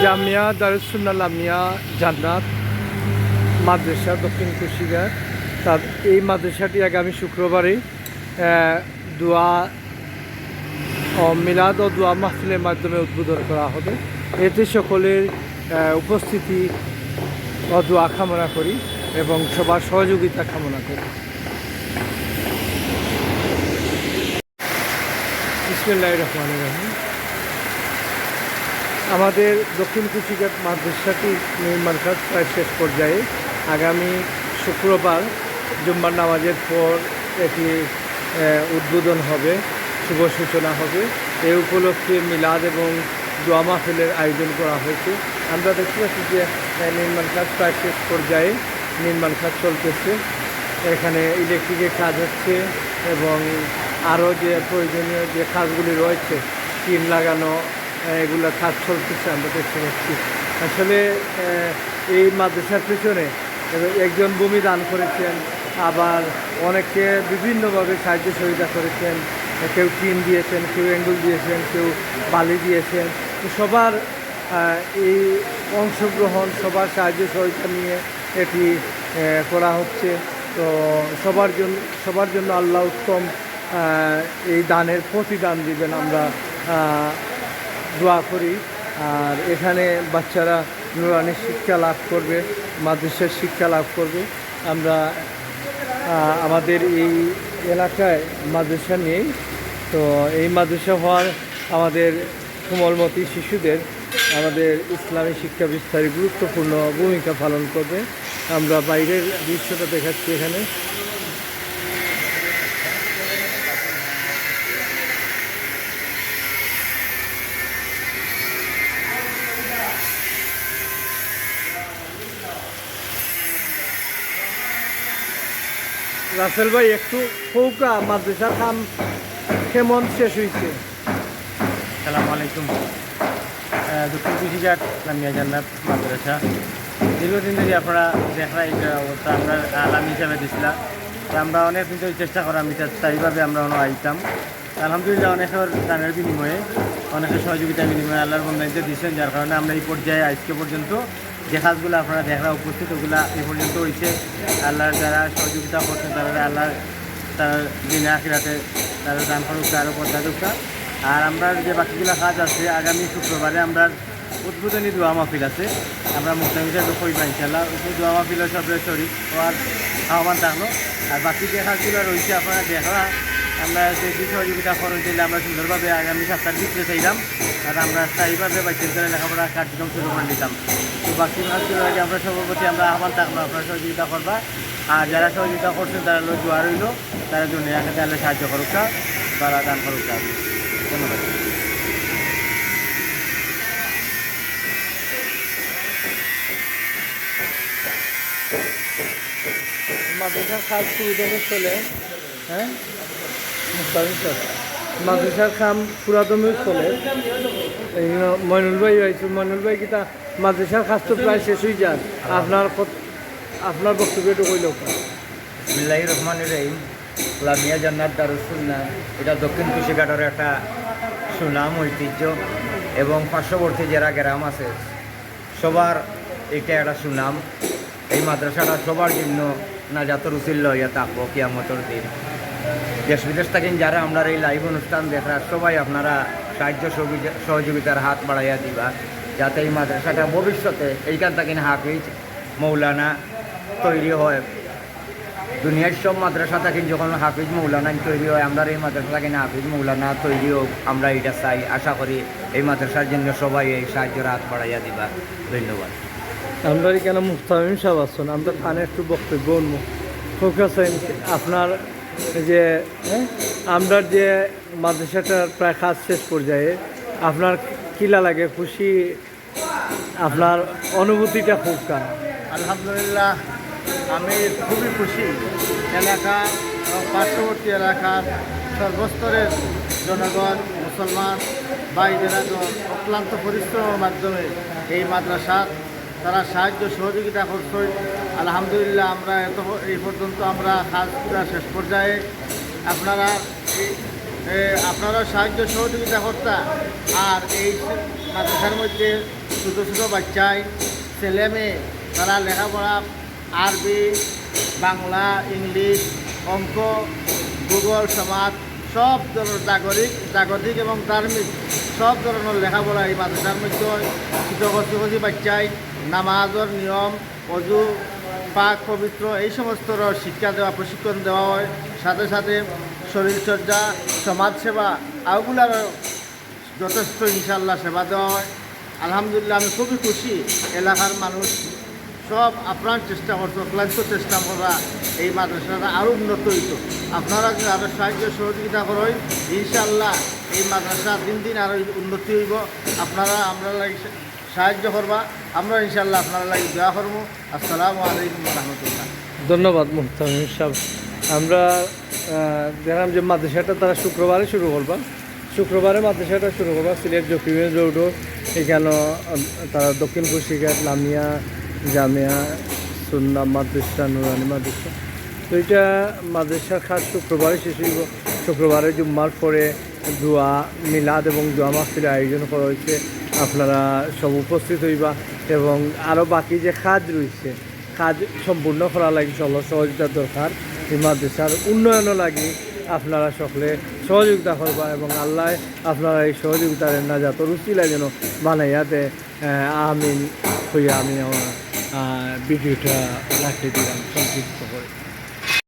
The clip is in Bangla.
জামিয়া দারুস সুন্নাহ লামিয়া জান্নাত মাদ্রাসা দক্ষিণ কুশিয়ার। তার এই মাদ্রাসাটি আগামী শুক্রবারে দোয়া ও মিলাদ ও দোয়া মাহফিলের মাধ্যমে উদ্বোধন করা হবে। এতে সকলের উপস্থিতি ও দোয়া কামনা করি এবং সবার সহযোগিতা কামনা করি। বিসমিল্লাহির রহমানির রহিম। আমাদের দক্ষিণ কুশিয়ার মাদ্রাসাটির নির্মাণ কাজ প্রায় শেষ পর্যায়ে। আগামী শুক্রবার জুম্মার নামাজের পর এটি উদ্বোধন হবে, শুভ সূচনা হবে। এই উপলক্ষে মিলাদ এবং দোয়া মাহফিলের আয়োজন করা হয়েছে। আমরা দেখতে পাচ্ছি যে নির্মাণ কাজ প্রায় শেষ পর্যায়ে, নির্মাণ কাজ চলতেছে। এখানে ইলেকট্রিকের কাজ হচ্ছে এবং আরও যে প্রয়োজনীয় যে কাজগুলি রয়েছে, টিন লাগানো, এগুলো কাজ চলতেছে আমরা দেখতে পাচ্ছি। আসলে এই মাদ্রাসার পেছনে একজন ভূমি দান করেছেন, আবার অনেকে বিভিন্নভাবে সাহায্য সহযোগিতা করেছেন। কেউ টিন দিয়েছেন, কেউ অ্যাঙ্গুল দিয়েছেন, কেউ বালি দিয়েছেন। সবার এই অংশগ্রহণ, সবার সাহায্য সহযোগিতা নিয়ে এটি করা হচ্ছে। তো সবার জন্য আল্লাহ উত্তম এই দানের প্রতিদান দিবেন, আমরা দোয়া করি। আর এখানে বাচ্চারা নুরানি শিক্ষা লাভ করবে, মাদ্রাসার শিক্ষা লাভ করবে। আমরা আমাদের এই এলাকায় মাদ্রাসা নেই, তো এই মাদ্রাসা হওয়ার আমাদের কোমলমতি শিশুদের আমাদের ইসলামী শিক্ষা বিস্তারে গুরুত্বপূর্ণ ভূমিকা পালন করবে। আমরা বাইরের দৃশ্যটা দেখাচ্ছি এখানে। রাসেল ভাই, একটু ফৌকা মাদ্রাসার কাম কেমন শেষ হয়েছে? আসসালামু আলাইকুম। দক্ষিণ কুশিয়ার লামিয়া জান্নাত মাদ্রাসা দীর্ঘদিন ধরে আপনারা দেখা এই অবস্থা আমরা আলাম হিসাবে দিছিলাম। আমরা অনেক দিন ধরে চেষ্টা করা এইভাবে আমরা আইতাম। আলহামদুলিল্লাহ অনেকের দানের বিনিময়ে, অনেকের সহযোগিতার বিনিময়ে আল্লাহর বন্দানিতে দিচ্ছেন, যার কারণে আমরা এই পর্যায়ে আজকে পর্যন্ত যে কাজগুলো আপনারা দেখা উপস্থিত ওগুলো এই পর্যন্ত হয়েছে। আল্লাহর যারা সহযোগিতা করছেন তারা আল্লাহর তার দিনে আখিরাতে তারা দান করুক, আরও পর্যাদুকা। আর আমরা যে বাকিগুলো কাজ আছে, আগামী শুক্রবারে আমরা উদ্বোধনী দোয়া মাহফিল আছে। আমরা মুসলিম হিসাবে কইবা ইনশাল্লাহ ওই দোয়া মাহফিলের সবে শরীর হওয়ার আহ্বান থাকলো। আর বাকি যে কাজগুলো রয়েছে আপনারা দেখা, আমরা যে সহযোগিতা খরচ দিলে আমরা সুন্দরভাবে আগামী সপ্তাহের ভিতরে চাইলাম। আর আমরা স্থায়ীভাবে বাচ্চাদের লেখাপড়া কার্যক্রম শুরু করে দিতাম। তো বাকি কাজগুলো আগে আমরা সর্বপ্রতি আমরা আহ্বান থাকলো, আপনারা সহযোগিতা করবা। আর যারা সহযোগিতা করছেন তারা দোয়া রইল, তারা দুনিয়াকে তাহলে সাহায্য করুক, তারা দান করুক। ধন্যবাদ। মাদ্রাসার কাজ পুরোদমে চলে, হ্যাঁ মাদ্রাসার কাম পুরাদমে চলে। মইনুল ভাই হয়েছে, মইনুল ভাই কিতা মাদ্রাসার কাজ তো প্রায় শেষ হয়ে যায়। আপনার বক্তব্য একটু কইল। বিসমিল্লাহির রহমানির রহিম। লামিয়া জান্নাত দারুস সুন্নাহ এটা দক্ষিণ কুশিয়ারের একটা সুনাম ঐতিহ্য এবং পার্শ্ববর্তী যারা গ্রাম আছে সবার এটা একটা সুনাম। এই মাদ্রাসাটা সবার জন্য নাজাতের উসিলা হইয়া থাকবো কিয়ামতের দিন। দেশ বিদেশ থাকেন যারা আমরা এই লাইভ অনুষ্ঠান দেখার সবাই আপনারা সাহায্য সহযোগিতার হাত বাড়াইয়া দিবা, যাতে এই মাদ্রাসাটা ভবিষ্যতে এইখান থাকেন হাফিজ মৌলানা তৈরি হয়। দুনিয়ার সব মাদ্রাসা থাকেন যখন হাফিজ মৌলানা তৈরি হয়, আমরা এই মাদ্রাসা থাকেন হাফিজ মৌলানা তৈরি হোক, আমরা এটা চাই। আশা করি এই মাদ্রাসার জন্য সবাই এই সাহায্যের হাত বাড়াইয়া দিবা। ধন্যবাদ। আমরা এখানে মুস্তামিম সাহেব আসছেন, আমরা খানে একটু বক্তব্য ফোকাসেন আপনার যে আমরা যে মাদ্রাসাটার প্রায় কাজ শেষ পর্যায়ে, আপনার কিলা লাগে, খুশি, আপনার অনুভূতিটা খুব কার? আলহামদুলিল্লাহ, আমি খুবই খুশি। এলাকা এবং পার্শ্ববর্তী এলাকার সর্বস্তরের জনগণ, মুসলমান ভাইদেরা অক্লান্ত পরিশ্রমের মাধ্যমে এই মাদ্রাসার তারা সাহায্য সহযোগিতা করছে। আলহামদুলিল্লাহ, আমরা এই পর্যন্ত আমরা কাজ পুরা শেষ পর্যায়ে। আপনারা সাহায্য সহযোগিতা করতা। আর এই মাদ্রাসার মধ্যে ছোটো ছোটো বাচ্চায় ছেলে মেয়ে তারা লেখাপড়া আরবি, বাংলা, ইংলিশ, অঙ্ক, ভূগোল, সমাজ সব ধরনের জাগতিক এবং ধার্মিক সব ধরনের লেখাপড়া এই মাদ্রাসার মধ্যে হয়। ছোটো বাচ্চায় নামাজের নিয়ম, অজু, পাক পবিত্র এই সমস্ত শিক্ষা দেওয়া, প্রশিক্ষণ দেওয়া হয়। সাথে সাথে শরীরচর্চা, সমাজসেবা আগুলার যথেষ্ট ইনশাল্লাহ সেবা দেওয়া হয়। আলহামদুলিল্লাহ আমি খুবই খুশি। এলাকার মানুষ সব আপনার চেষ্টা করতো, ক্লান্ত চেষ্টা করা এই মাদ্রাসাটা আরও উন্নত হইত। আপনারা যদি আরও সাহায্য সহযোগিতা করেন ইনশাল্লাহ এই মাদ্রাসা দিন দিন আরও উন্নতি হইব। আপনারা আমরা লাগে সাহায্য করবা, আমরা ইনশাল্লাহ আপনারা লাগে দোয়া করবো। আসসালামু আলাইকুম রহমতুল্লাহ। ধন্যবাদ মুহতামিম সাহেব। আমরা দেখলাম যে মাদ্রাসাটা তারা শুক্রবারে শুরু করবা, শুক্রবারে মাদ্রাসাটা শুরু করবা সিলেট জকিগঞ্জ রোডও। এখানে তারা দক্ষিণ কুশিঘাট লামিয়া জামিয়া সুন্নাহ মাদ্রাসা, নুরানি মাদ্রাসা। তো এটা মাদ্রাসার খাস শুক্রবারে শেষ হইব। শুক্রবারে জুম্মার পরে দোয়া মিলাদ এবং দোয়া মাহফিলের আয়োজন করা হয়েছে। আপনারা সব উপস্থিত হইবা এবং আরও বাকি যে কাজ রয়েছে কাজ সম্পূর্ণ করা লাগে সকলের সহযোগিতার দরকার। এই মাদ্রাসার উন্নয়নও লাগে আপনারা সকলে সহযোগিতা করবা এবং আল্লাহ আপনারা এই সহযোগিতার নাজাতর উচিলা যেন বানাইয়া দে। আমিন হইয়া আমি আমার ভিডিওটা রাখতে দিলাম সংক্ষিপ্ত করে।